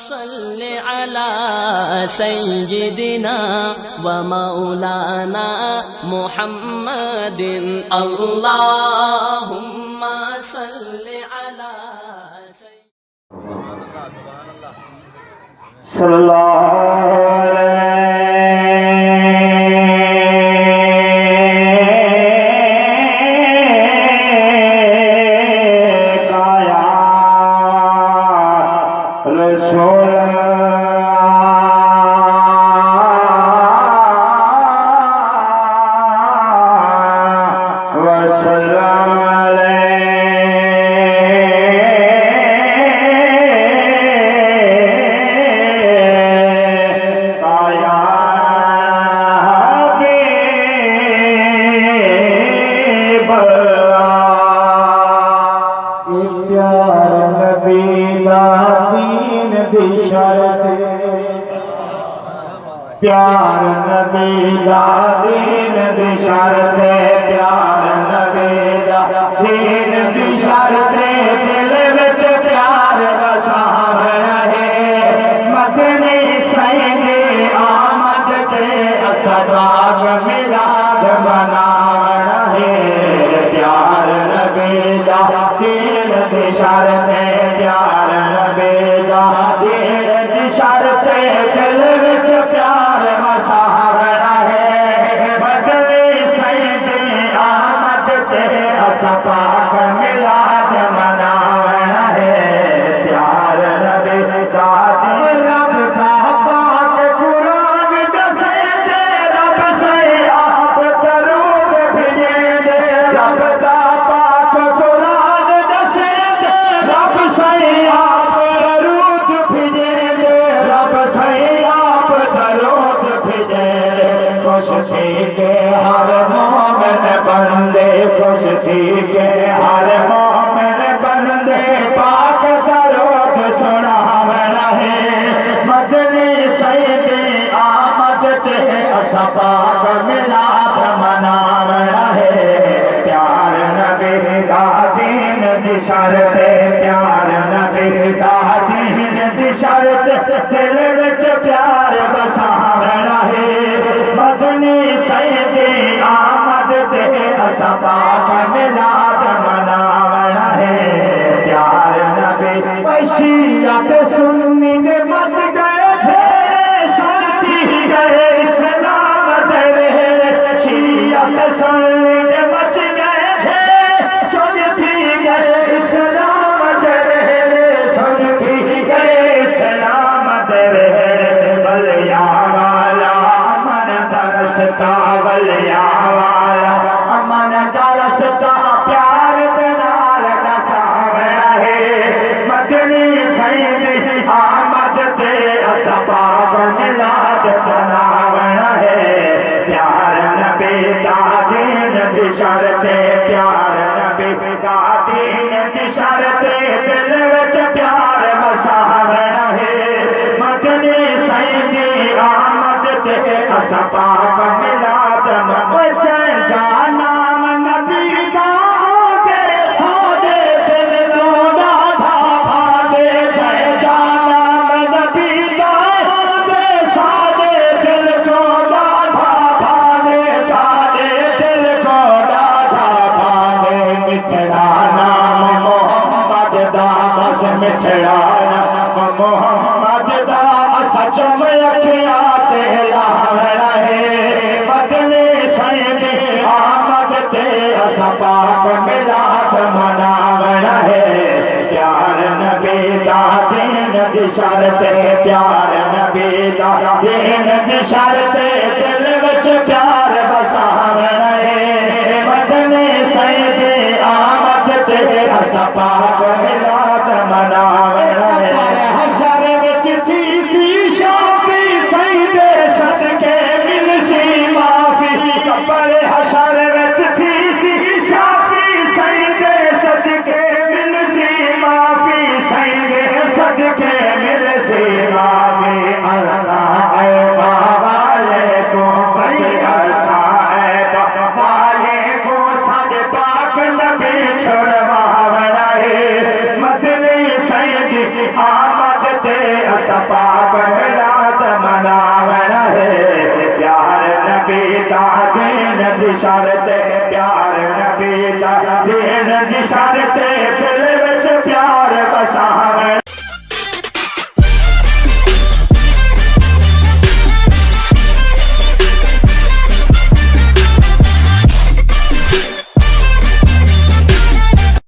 صل على سيدنا ومولانا محمد اللهم صل على سيدنا صلی اللہ پیار نبی دا دین دی شرط پیار نبی دا دین دی شرط دل وچ پیار وسام رہے مدنی سید آمد تے اسباغ ملاد منام رہے پیار نبی دا دین دی شرط پیار نبی دا دین دی شرط دل وچ پیار پاک ملاد مناونا ہے پیار نبی دا رب دا پاک قرآن دسے دے رب سے آپ درود بھیجے دے رب دا پاک قرآن دسے دے رب سے آپ درود بھیجے دے رب سے آپ درود بھیجے دے خوش تھی کہ ہر مومن بندے خوش تھی کہ ہر مومن بندے پاک درود سناونا ہے مدنی سید آمد تے اسباغ ملاد مناونا ہے پیار نبی دا دین دی شرط پیار نبی دا دین دی شرط دل وچ پیار بساونا ہے مدنی سید آمد تے اسباغ ملاد مناونا ہے پیار نبی شیعت سنی نے مچ گئے تھے سنتی گئے اسلام دے شیعت سنی نے مچ گئے تھے سنتی گئے اسلام دے سنتی گئے اسلام دے بلیا والا من درستا بلیا والا من درستا پیار دنال نساونا ہے مدنی سید آمد تے اسباغ ملاد مناونا ہے پیار نبی دا دین دی شرط پیار نبی دا دین دی شرط دل وچ پیار وساونا ہے مدنی سید آمد تے اسباغ ملاد مناونا جانا مٹھڑانا محمد دا سچ میں اکھیات لاونا ہے مدنی سید آمد تے اسباغ ملاد مناونا ہے پیار نبی دا دین دی شرط پیار نبی دا دین دی شرط دل وچ پیار بساونا ہے مدنی سید آمد تے اسباغ ملاد مناونا ہے حشر وچ تھی سی شافی سید صدقے مل سی معافی قبر حشر وچ تھی سی شافی سید صدقے مل سی معافی سید صدقے مل سی معافی السلام علیکم سید السلام آمد تے اسفا برات مناون ہے پیار نبی دا دین دی شرط پیار نبی دا دین دی شرط